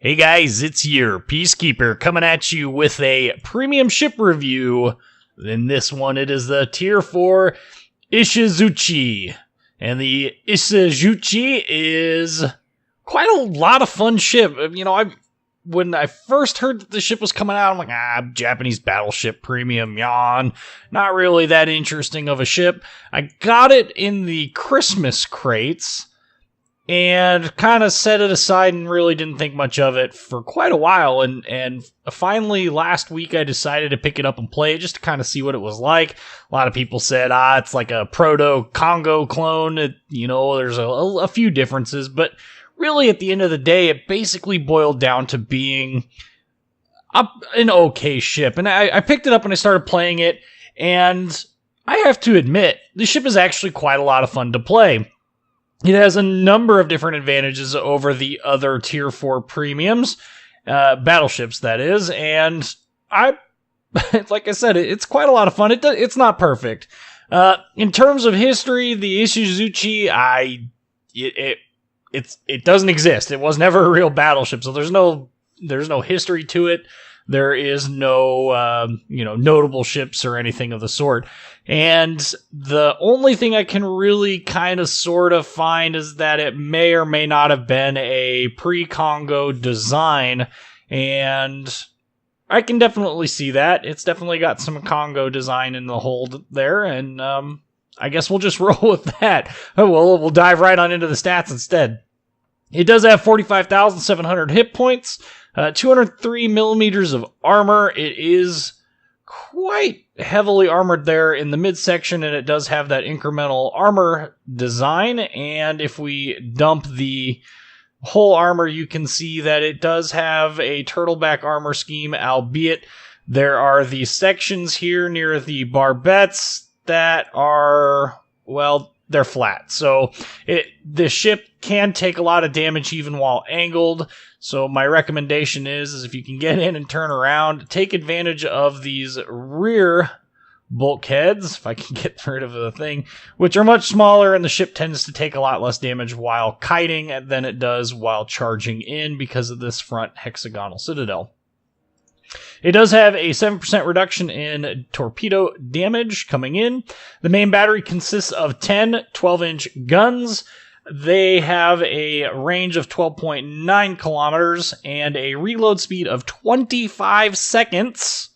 Hey guys, it's your Peacekeeper coming at you with a premium ship review. In this one, it is the Tier 4 Ishizuchi. And the Ishizuchi is quite a lot of fun ship. You know, when I first heard that the ship was coming out, I'm like, Japanese battleship premium, yawn. Not really that interesting of a ship. I got it in the Christmas crates and kind of set it aside and really didn't think much of it for quite a while. And finally, last week, I decided to pick it up and play it just to kind of see what it was like. A lot of people said, it's like a proto-Kongou clone. There's a few differences, but really, at the end of the day, it basically boiled down to being an okay ship. And I picked it up and I started playing it, and I have to admit, the ship is actually quite a lot of fun to play. It has a number of different advantages over the other Tier 4 premiums, battleships that is, and like I said, it's quite a lot of fun. It's not perfect. In terms of history, the Ishizuchi, it doesn't exist. It was never a real battleship, so there's no history to it. There is no notable ships or anything of the sort. And the only thing I can really kind of sort of find is that it may or may not have been a pre-Kongou design, and I can definitely see that. It's definitely got some Kongou design in the hold there, and I guess we'll just roll with that. We'll dive right on into the stats instead. It does have 45,700 hit points, 203 millimeters of armor. It is quite heavily armored there in the midsection, and it does have that incremental armor design. And if we dump the whole armor, you can see that it does have a turtleback armor scheme, albeit there are these sections here near the barbettes that are, they're flat. So the ship can take a lot of damage even while angled. So my recommendation is if you can get in and turn around, take advantage of these rear bulkheads, if I can get rid of the thing, which are much smaller, and the ship tends to take a lot less damage while kiting than it does while charging in because of this front hexagonal citadel. It does have a 7% reduction in torpedo damage coming in. The main battery consists of 10 12-inch guns. They have a range of 12.9 kilometers and a reload speed of 25 seconds,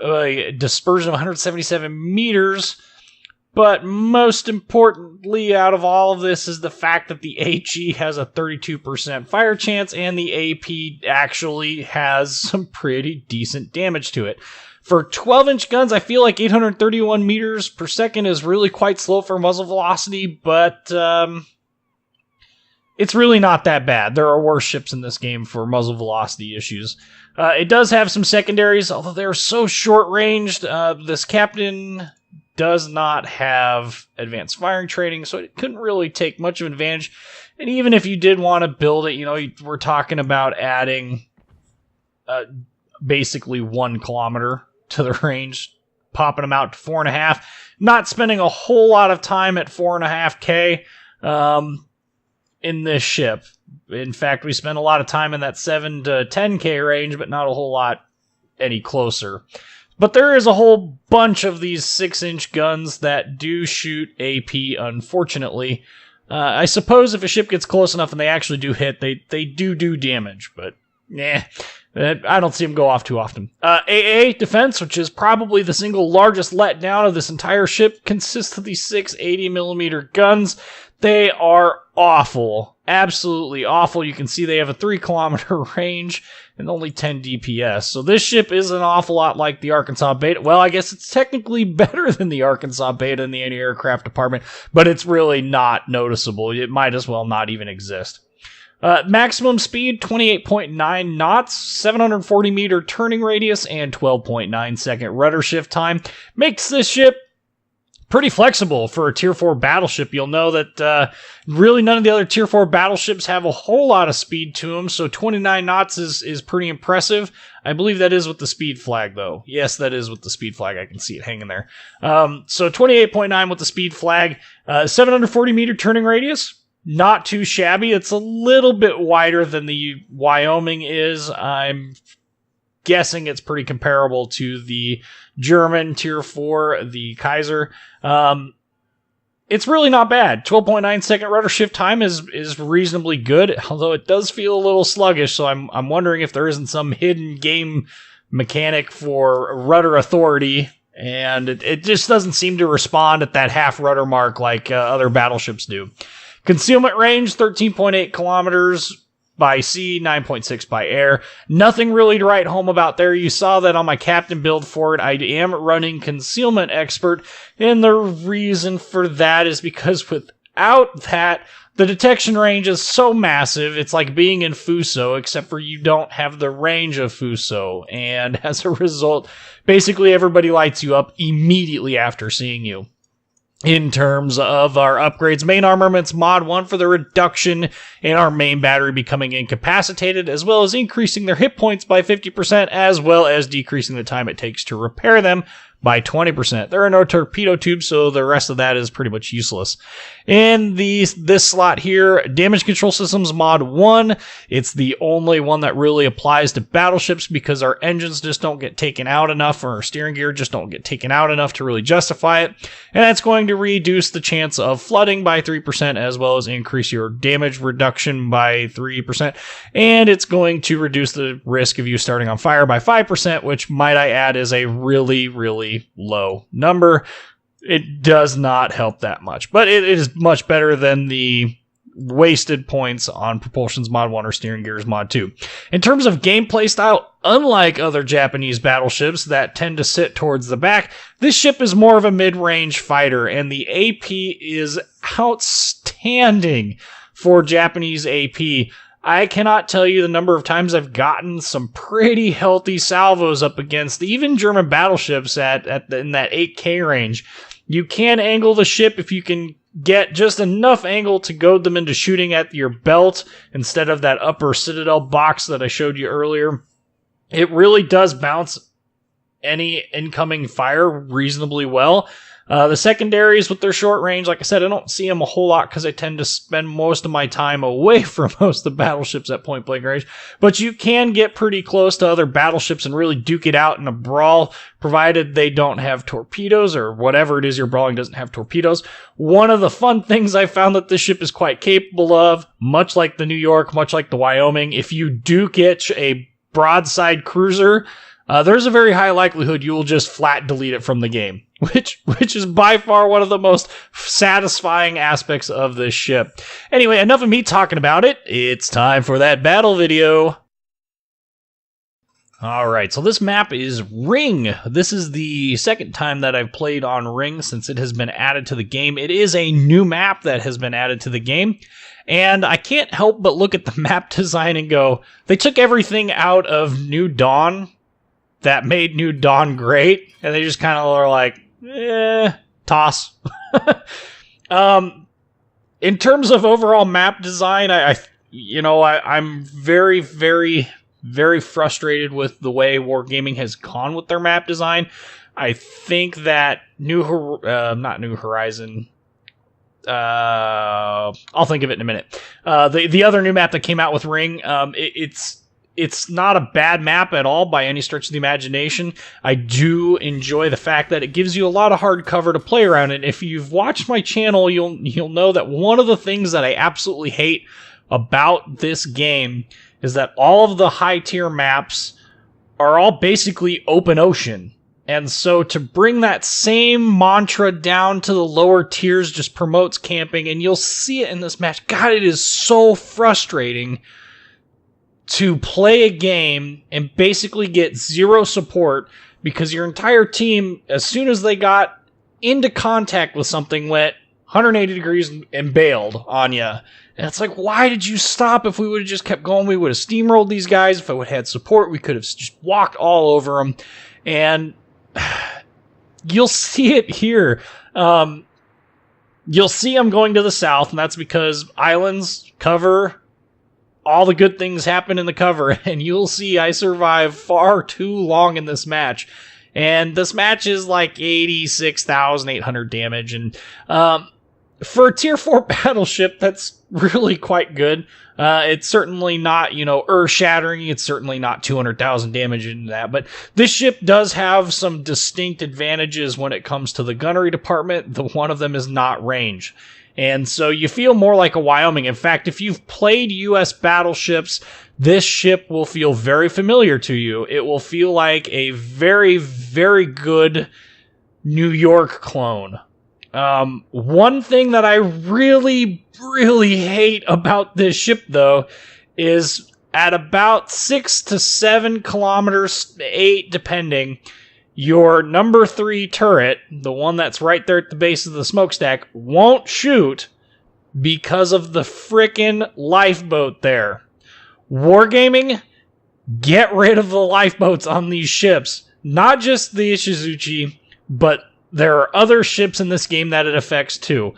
a dispersion of 177 meters. But most importantly out of all of this is the fact that the HE has a 32% fire chance and the AP actually has some pretty decent damage to it. For 12-inch guns, I feel like 831 meters per second is really quite slow for muzzle velocity, but it's really not that bad. There are worse ships in this game for muzzle velocity issues. It does have some secondaries, although they're so short-ranged. This captain does not have advanced firing training, so it couldn't really take much of an advantage. And even if you did want to build it, we're talking about adding basically 1 kilometer to the range, popping them out to 4.5, not spending a whole lot of time at 4.5K in this ship. In fact, we spent a lot of time in that 7 to 10K range, but not a whole lot any closer. But there is a whole bunch of these 6-inch guns that do shoot AP, unfortunately. I suppose if a ship gets close enough and they actually do hit, they do damage, but I don't see them go off too often. AA defense, which is probably the single largest letdown of this entire ship, consists of these 6 80mm guns. They are awful. Absolutely awful. You can see they have a 3-kilometer range and only 10 DPS. So this ship is an awful lot like the Arkansas Beta. Well, I guess it's technically better than the Arkansas Beta in the anti-aircraft department, but it's really not noticeable. It might as well not even exist. Maximum speed, 28.9 knots, 740 meter turning radius, and 12.9 second rudder shift time. Makes this ship pretty flexible for a Tier 4 battleship. You'll know that really none of the other Tier 4 battleships have a whole lot of speed to them, so 29 knots is pretty impressive. I believe that is with the speed flag, though. Yes, that is with the speed flag. I can see it hanging there. So 28.9 with the speed flag, 740 meter turning radius, not too shabby. It's a little bit wider than the Wyoming is. I'm guessing it's pretty comparable to the German Tier 4, the Kaiser. It's really not bad. 12.9 second rudder shift time is reasonably good, although it does feel a little sluggish, so I'm wondering if there isn't some hidden game mechanic for rudder authority, and it just doesn't seem to respond at that half rudder mark like other battleships do. Concealment range, 13.8 kilometers by sea, 9.6 by air. Nothing really to write home about there. You saw that on my captain build for it. I am running Concealment Expert, and the reason for that is because without that, the detection range is so massive, it's like being in Fuso, except for you don't have the range of Fuso, and as a result, basically everybody lights you up immediately after seeing you. In terms of our upgrades, main armaments mod 1 for the reduction in our main battery becoming incapacitated, as well as increasing their hit points by 50%, as well as decreasing the time it takes to repair them by 20%. There are no torpedo tubes, so the rest of that is pretty much useless. In this slot here, damage control systems mod 1. It's the only one that really applies to battleships because our engines just don't get taken out enough, or our steering gear just don't get taken out enough to really justify it. And that's going to reduce the chance of flooding by 3%, as well as increase your damage reduction by 3%. And it's going to reduce the risk of you starting on fire by 5%, which, might I add, is a really, really low number. It does not help that much, but it is much better than the wasted points on Propulsion's Mod 1 or Steering Gears Mod 2. In terms of gameplay style, unlike other Japanese battleships that tend to sit towards the back, this ship is more of a mid-range fighter, and the AP is outstanding for Japanese AP. I cannot tell you the number of times I've gotten some pretty healthy salvos up against even German battleships in that 8K range. You can angle the ship if you can get just enough angle to goad them into shooting at your belt instead of that upper citadel box that I showed you earlier. It really does bounce any incoming fire reasonably well. The secondaries with their short range, like I said, I don't see them a whole lot because I tend to spend most of my time away from most of the battleships at point blank range. But you can get pretty close to other battleships and really duke it out in a brawl, provided they don't have torpedoes or whatever it is you're brawling doesn't have torpedoes. One of the fun things I found that this ship is quite capable of, much like the New York, much like the Wyoming, if you do get a broadside cruiser, there's a very high likelihood you will just flat delete it from the game, which is by far one of the most satisfying aspects of this ship. Anyway, enough of me talking about it. It's time for that battle video. Alright, so this map is Ring. This is the second time that I've played on Ring since it has been added to the game. It is a new map that has been added to the game, and I can't help but look at the map design and go, they took everything out of New Dawn that made New Dawn great, and they just kind of are like, toss. In terms of overall map design, I'm very, very, very frustrated with the way Wargaming has gone with their map design. I think that not New Horizon. I'll think of it in a minute. The other new map that came out with Ring, it's not a bad map at all by any stretch of the imagination. I do enjoy the fact that it gives you a lot of hard cover to play around. And if you've watched my channel, you'll know that one of the things that I absolutely hate about this game is that all of the high tier maps are all basically open ocean. And so to bring that same mantra down to the lower tiers just promotes camping, and you'll see it in this match. God, it is so frustrating to play a game and basically get zero support because your entire team, as soon as they got into contact with something, went 180 degrees and bailed on you. And it's like, why did you stop? If we would have just kept going, we would have steamrolled these guys. If I would have had support, we could have just walked all over them. And you'll see it here. You'll see them going to the south, and that's because islands cover. All the good things happen in the cover, and you'll see I survive far too long in this match. And this match is like 86,800 damage, and For a tier 4 battleship, that's really quite good. It's certainly not, earth-shattering. It's certainly not 200,000 damage into that. But this ship does have some distinct advantages when it comes to the gunnery department. One of them is not range. And so you feel more like a Wyoming. In fact, if you've played U.S. battleships, this ship will feel very familiar to you. It will feel like a very, very good New York clone. One thing that I really, really hate about this ship, though, is at about 6 to 7 kilometers, 8 depending, your number 3 turret, the one that's right there at the base of the smokestack, won't shoot because of the frickin' lifeboat there. Wargaming, get rid of the lifeboats on these ships. Not just the Ishizuchi, but there are other ships in this game that it affects too.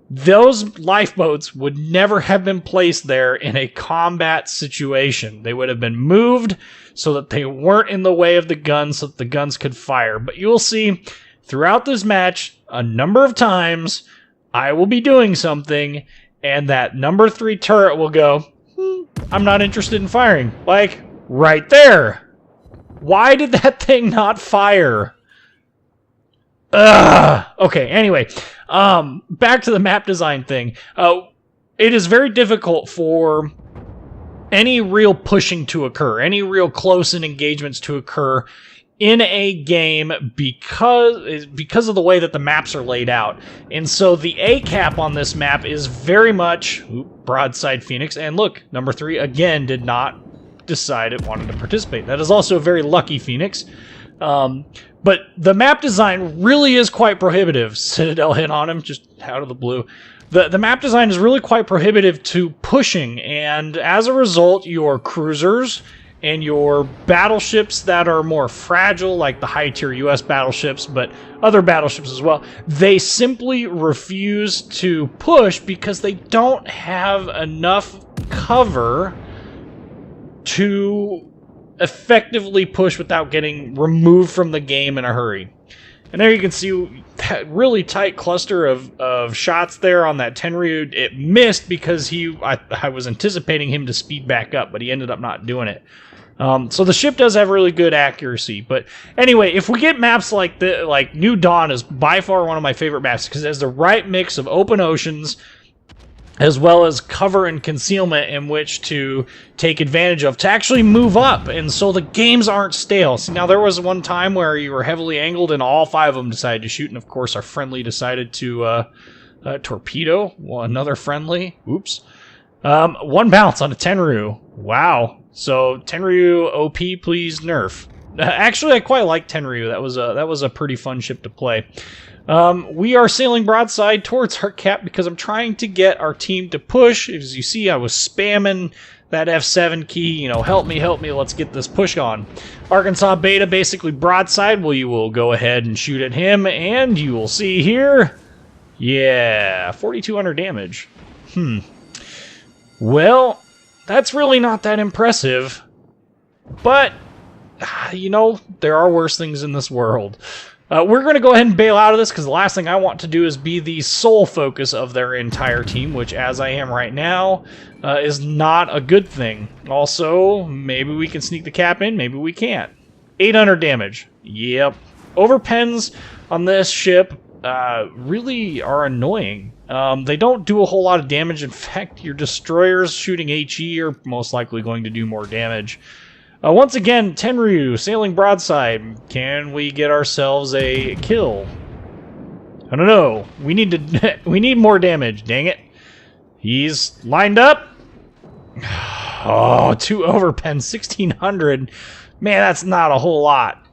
Those lifeboats would never have been placed there in a combat situation. They would have been moved so that they weren't in the way of the guns so that the guns could fire. But you'll see throughout this match, a number of times, I will be doing something and that number 3 turret will go, I'm not interested in firing. Like, right there. Why did that thing not fire? Okay, anyway, back to the map design thing. It is very difficult for any real pushing to occur, any real close-in engagements to occur in a game because of the way that the maps are laid out. And so the A cap on this map is very much broadside Phoenix. And look, number 3 again did not decide it wanted to participate. That is also a very lucky Phoenix. But the map design really is quite prohibitive. Citadel hit on him, just out of the blue. The map design is really quite prohibitive to pushing, and as a result, your cruisers and your battleships that are more fragile, like the high-tier US battleships, but other battleships as well, they simply refuse to push because they don't have enough cover to effectively push without getting removed from the game in a hurry. And there you can see that really tight cluster of shots there on that Tenryu. It missed because I was anticipating him to speed back up, but he ended up not doing it. So the ship does have really good accuracy. But anyway, if we get maps like New Dawn is by far one of my favorite maps because it has the right mix of open oceans as well as cover and concealment in which to take advantage of to actually move up, and so the games aren't stale. See, now there was one time where you were heavily angled and all 5 of them decided to shoot, and of course our friendly decided to torpedo another friendly. Oops. 1 bounce on a Tenryu. Wow. So Tenryu OP, please nerf. Actually, I quite like Tenryu. That was a pretty fun ship to play. We are sailing broadside towards our cap because I'm trying to get our team to push. As you see, I was spamming that F7 key, help me, let's get this push on. Arkansas Beta basically broadside. Well, you will go ahead and shoot at him, and you will see here, yeah, 4,200 damage. Well, that's really not that impressive, but, there are worse things in this world. We're going to go ahead and bail out of this because the last thing I want to do is be the sole focus of their entire team, which, as I am right now, is not a good thing. Also, maybe we can sneak the cap in, maybe we can't. 800 damage. Yep. Overpens on this ship really are annoying. They don't do a whole lot of damage. In fact, your destroyers shooting HE are most likely going to do more damage. Once again, Tenryu sailing broadside. Can we get ourselves a kill? I don't know. We need more damage. Dang it! He's lined up. Oh, 2 overpens, 1,600. Man, that's not a whole lot.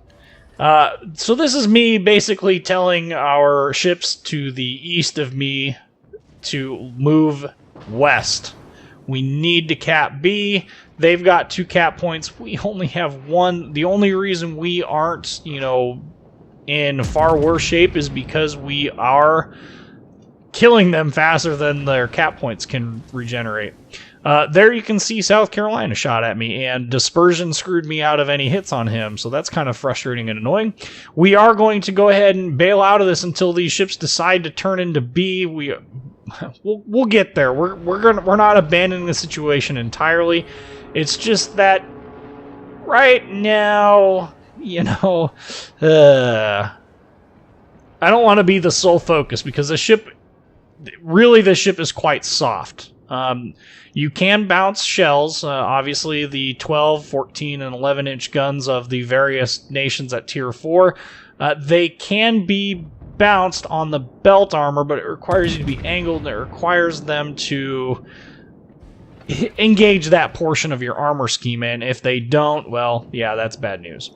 So this is me basically telling our ships to the east of me to move west. We need to cap B. They've got 2 cap points. We only have 1. The only reason we aren't, in far worse shape is because we are killing them faster than their cap points can regenerate. There you can see South Carolina shot at me, and Dispersion screwed me out of any hits on him, so that's kind of frustrating and annoying. We are going to go ahead and bail out of this until these ships decide to turn into B. we'll get there. We're not abandoning the situation entirely. It's just that right now, you know, I don't want to be the sole focus because the ship is quite soft. You can bounce shells. Obviously, the 12, 14, and 11-inch guns of the various nations at Tier 4, they can be bounced on the belt armor, but it requires you to be angled, and it requires them to engage that portion of your armor scheme, and if they don't, well, yeah, that's bad news.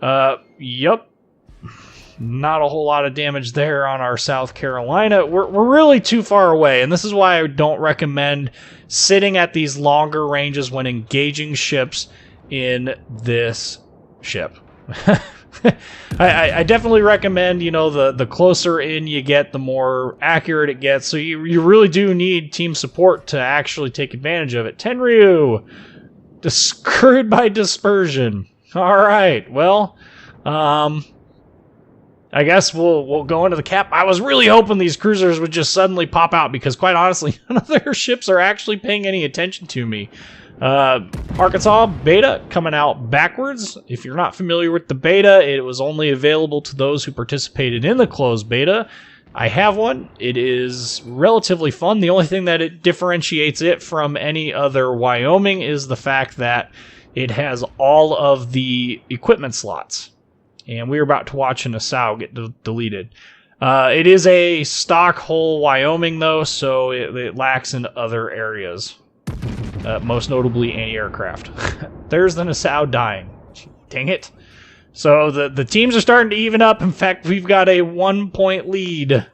Yep. Not a whole lot of damage there on our South Carolina. We're really too far away, and this is why I don't recommend sitting at these longer ranges when engaging ships in this ship. I definitely recommend, you know, the closer in you get, the more accurate it gets. So you really do need team support to actually take advantage of it. Tenryu, screwed by dispersion. All right, well, I guess we'll go into the cap. I was really hoping these cruisers would just suddenly pop out because, quite honestly, none of their ships are actually paying any attention to me. Arkansas beta coming out backwards. If you're not familiar with the beta, it was only available to those who participated in the closed beta. I have one. It is relatively fun. The only thing that it differentiates it from any other Wyoming is the fact that it has all of the equipment slots. And we're about to watch an Asau get deleted. It is a stock hull Wyoming, though, so it lacks in other areas. Most notably anti-aircraft. There's the Nassau dying. Dang it. So the teams are starting to even up. In fact, we've got a 1-point lead.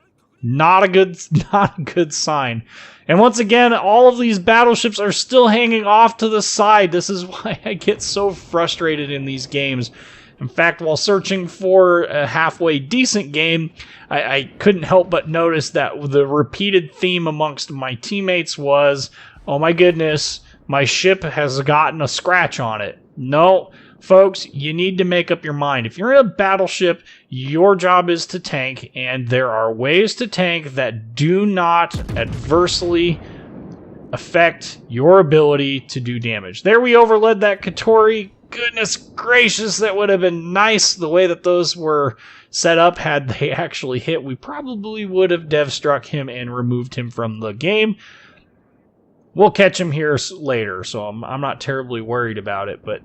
Not a good sign. And once again, all of these battleships are still hanging off to the side. This is why I get so frustrated in these games. In fact, while searching for a halfway decent game, I couldn't help but notice that the repeated theme amongst my teammates was, oh my goodness, my ship has gotten a scratch on it. No, folks, you need to make up your mind. If you're in a battleship, your job is to tank, and there are ways to tank that do not adversely affect your ability to do damage. There we overled that Katori. Goodness gracious, that would have been nice the way that those were set up. Had they actually hit, we probably would have dev struck him and removed him from the game. We'll catch him here later, so I'm not terribly worried about it, but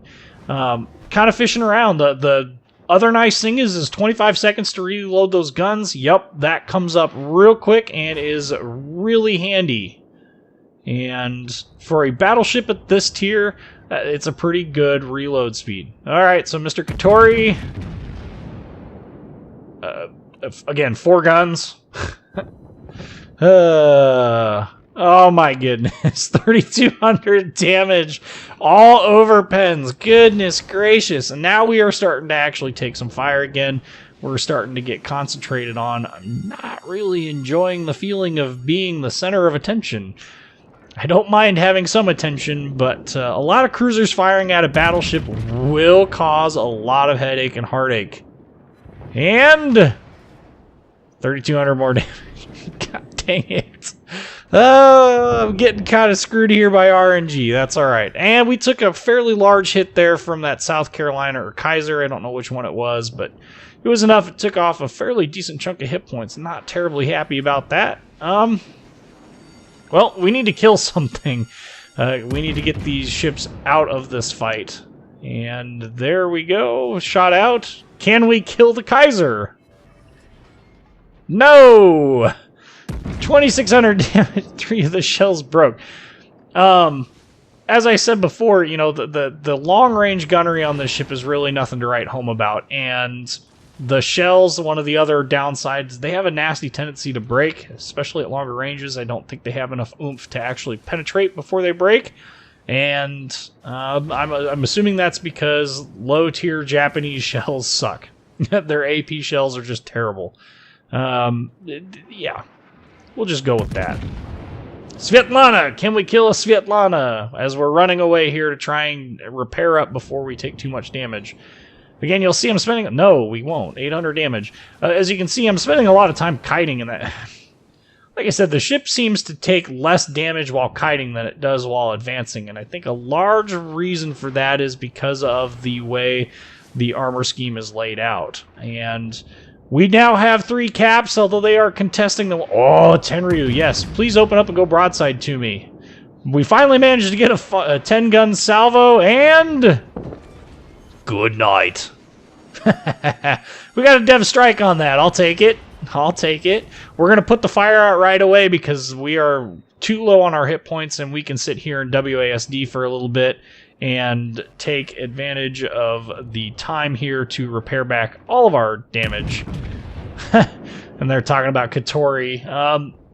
kind of fishing around. The other nice thing is 25 seconds to reload those guns. Yep, that comes up real quick and is really handy. And for a battleship at this tier, it's a pretty good reload speed. Alright, so Mr. Katori. Again, 4 guns. Oh my goodness. 3,200 damage all over pens. Goodness gracious. And now we are starting to actually take some fire again. We're starting to get concentrated on. I'm not really enjoying the feeling of being the center of attention. I don't mind having some attention, but a lot of cruisers firing at a battleship will cause a lot of headache and heartache. And 3,200 more damage. God dang it. Oh, I'm getting kind of screwed here by RNG. That's all right. And we took a fairly large hit there from that South Carolina or Kaiser. I don't know which one it was, but it was enough. It took off a fairly decent chunk of hit points. Not terribly happy about that. Well, we need to kill something. We need to get these ships out of this fight. And there we go. Shot out. Can we kill the Kaiser? No! 2,600 damage. 3 of the shells broke. As I said before, you know, the long-range gunnery on this ship is really nothing to write home about. And the shells, one of the other downsides, they have a nasty tendency to break, especially at longer ranges. I don't think they have enough oomph to actually penetrate before they break. And I'm assuming that's because low-tier Japanese shells suck. Their AP shells are just terrible. Yeah, we'll just go with that. Svetlana! Can we kill a Svetlana? As we're running away here to try and repair up before we take too much damage. Again, you'll see I'm spending... No, we won't. 800 damage. As you can see, I'm spending a lot of time kiting in that. like I said, the ship seems to take less damage while kiting than it does while advancing, and I think a large reason for that is because of the way the armor scheme is laid out. And we now have 3 caps, although they are contesting the... Oh, Tenryu, yes. Please open up and go broadside to me. We finally managed to get a 10-gun salvo, and... Good night. We got a dev strike on that. I'll take it. I'll take it. We're going to put the fire out right away because we are too low on our hit points, and we can sit here in WASD for a little bit and take advantage of the time here to repair back all of our damage. And they're talking about Katori.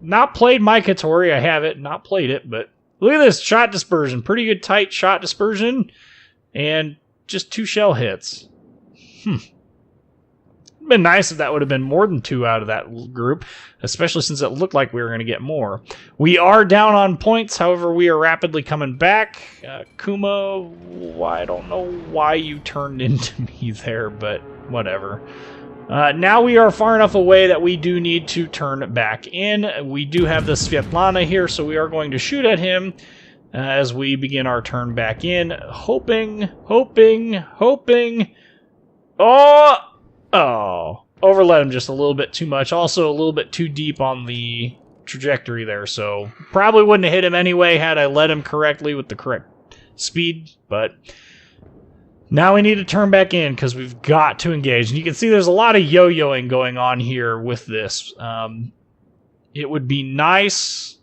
Not played my Katori. I have it. Not played it, but look at this shot dispersion. Pretty good tight shot dispersion. And just 2 shell hits. It'd been nice if that would have been more than 2 out of that group, especially since it looked like we were going to get more. We are down on points, however, we are rapidly coming back. Kuma, I don't know why you turned into me there, but whatever. Now we are far enough away that we do need to turn back in. We do have the Svetlana here, so we are going to shoot at him as we begin our turn back in, hoping. Oh, overlet him just a little bit too much. Also a little bit too deep on the trajectory there, so probably wouldn't have hit him anyway had I led him correctly with the correct speed, but now we need to turn back in because we've got to engage. And you can see there's a lot of yo-yoing going on here with this. It would be nice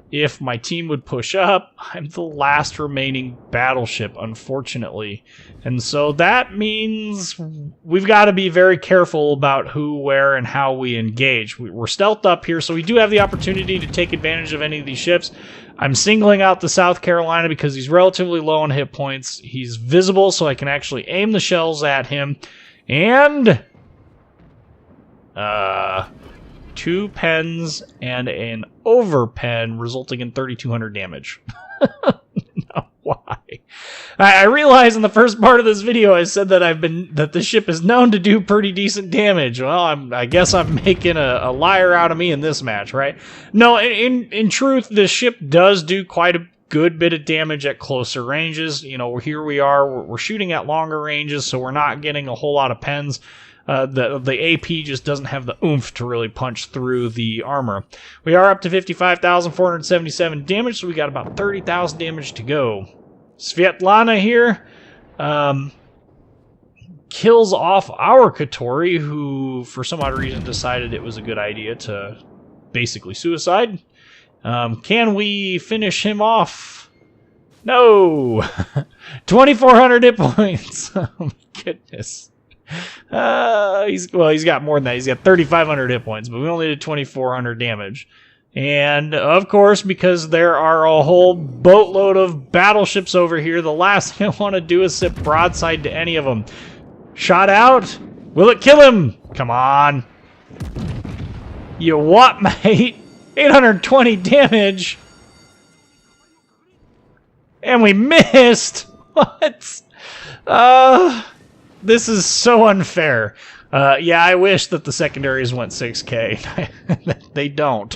if my team would push up. I'm the last remaining battleship, unfortunately. And so that means we've got to be very careful about who, where, and how we engage. We're stealthed up here, so we do have the opportunity to take advantage of any of these ships. I'm singling out the South Carolina because he's relatively low on hit points. He's visible, so I can actually aim the shells at him. And... 2 pens and an overpen, resulting in 3,200 damage. No, why? I realized in the first part of this video I said that the ship is known to do pretty decent damage. Well, I guess I'm making a liar out of me in this match, right? No, in truth, the ship does do quite a good bit of damage at closer ranges. You know, here we are, we're shooting at longer ranges, so we're not getting a whole lot of pens. The AP just doesn't have the oomph to really punch through the armor. We are up to 55,477 damage, so we got about 30,000 damage to go. Svetlana here kills off our Katori, who for some odd reason decided it was a good idea to basically suicide. Can we finish him off? No! 2,400 hit points. Oh my goodness. He's got more than that. He's got 3,500 hit points, but we only did 2,400 damage. And of course, because there are a whole boatload of battleships over here, the last thing I want to do is sit broadside to any of them. Shot out. Will it kill him? Come on. You what, mate? 820 damage. And we missed. What? This is so unfair. Yeah, I wish that the secondaries went 6K. They don't.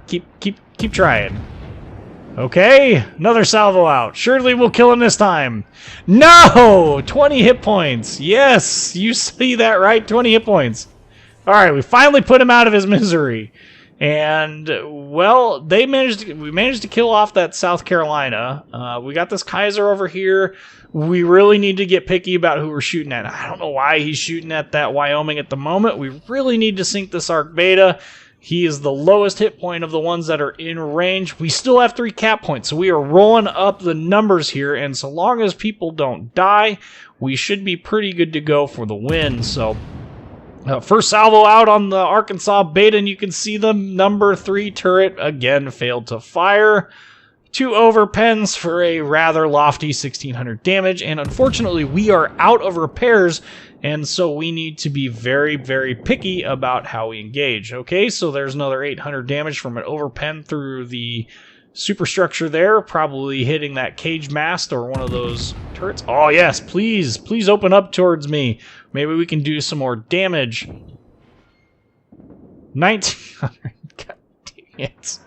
Keep trying. Okay, another salvo out. Surely we'll kill him this time. No! 20 hit points. Yes, you see that right? 20 hit points. All right, we finally put him out of his misery. And, well, we managed to kill off that South Carolina. We got this Kaiser over here. We really need to get picky about who we're shooting at. I don't know why he's shooting at that Wyoming at the moment. We really need to sink this Arc Beta. He is the lowest hit point of the ones that are in range. We still have 3 cap points, so we are rolling up the numbers here. And so long as people don't die, we should be pretty good to go for the win. So... first salvo out on the Arkansas Beta, and you can see the number 3 turret again failed to fire. 2 overpens for a rather lofty 1,600 damage, and unfortunately we are out of repairs, and so we need to be very, very picky about how we engage. Okay, so there's another 800 damage from an overpen through the superstructure there, probably hitting that cage mast or one of those turrets. Oh yes, please open up towards me. Maybe we can do some more damage. 1,900 experience.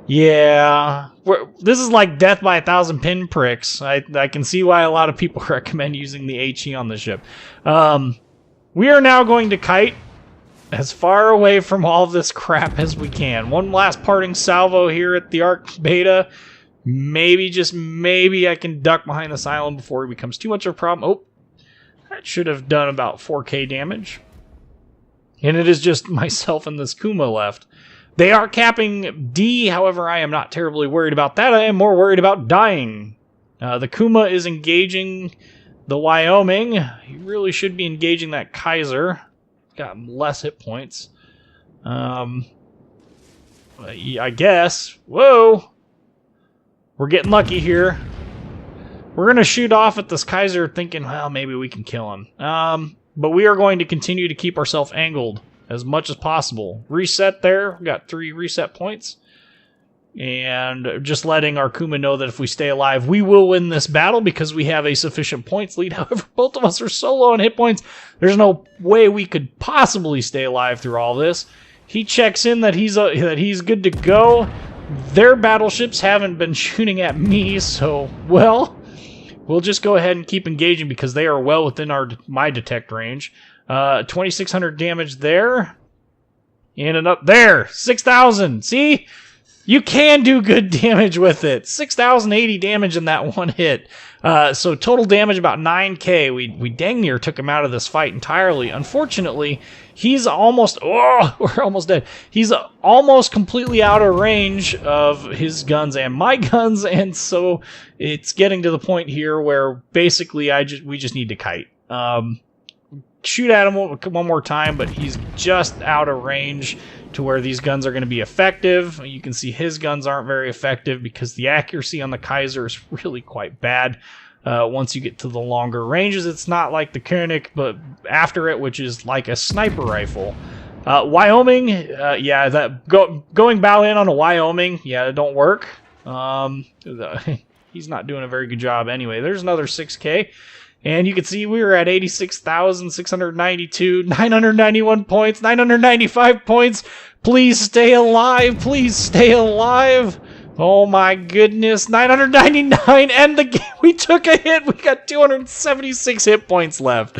Yeah. This is like death by 1,000 pinpricks. I can see why a lot of people recommend using the HE on the ship. We are now going to kite as far away from all of this crap as we can. One last parting salvo here at the Arc Beta. Maybe, just maybe, I can duck behind this island before it becomes too much of a problem. Oh, that should have done about 4k damage. And it is just myself and this Kuma left. They are capping D, however, I am not terribly worried about that. I am more worried about dying. The Kuma is engaging the Wyoming. He really should be engaging that Kaiser. Got less hit points. I guess. Whoa! We're getting lucky here. We're going to shoot off at this Kaiser thinking, well, maybe we can kill him. But we are going to continue to keep ourselves angled as much as possible. Reset there. We got 3 reset points. And just letting our Kuma know that if we stay alive, we will win this battle because we have a sufficient points lead. However, both of us are so low on hit points, there's no way we could possibly stay alive through all this. He checks in that he's good to go. Their battleships haven't been shooting at me, so, well, we'll just go ahead and keep engaging because they are well within my detect range. 2,600 damage there. And up there, 6,000. See? You can do good damage with it. 6,080 damage in that one hit. So total damage about 9k. We dang near took him out of this fight entirely. Unfortunately, he's almost... Oh, we're almost dead. He's almost completely out of range of his guns and my guns, and so it's getting to the point here where basically we just need to kite. Shoot at him one more time, but he's just out of range to where these guns are going to be effective. You can see his guns aren't very effective because the accuracy on the Kaiser is really quite bad. Once you get to the longer ranges, it's not like the Koenig, but after it, which is like a sniper rifle. Wyoming, yeah, that going bow in on a Wyoming, yeah, it don't work. He's not doing a very good job anyway. There's another 6k. And you can see we were at 86,692, 991 points, 995 points. Please stay alive. Please stay alive. Oh my goodness. 999. End the game. We took a hit. We got 276 hit points left.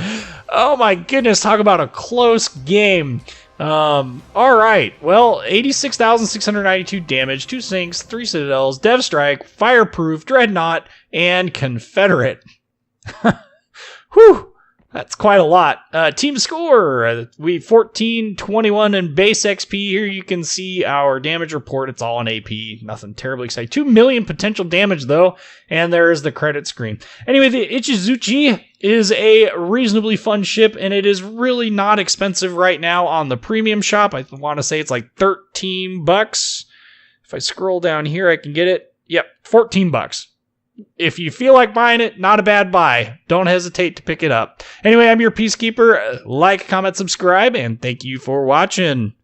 Oh my goodness. Talk about a close game. All right. Well, 86,692 damage, 2 sinks, 3 citadels, dev strike, fireproof, dreadnought, and Confederate. Whew, that's quite a lot. Team score, we 14-21 in base XP. Here you can see our damage report. It's all in AP. Nothing terribly exciting. 2 million potential damage, though, and there is the credit screen. Anyway, the Ishizuchi is a reasonably fun ship, and it is really not expensive right now on the premium shop. I want to say it's like $13. If I scroll down here, I can get it. Yep, $14. If you feel like buying it, not a bad buy. Don't hesitate to pick it up. Anyway, I'm your Peacekeeper. Like, comment, subscribe, and thank you for watching.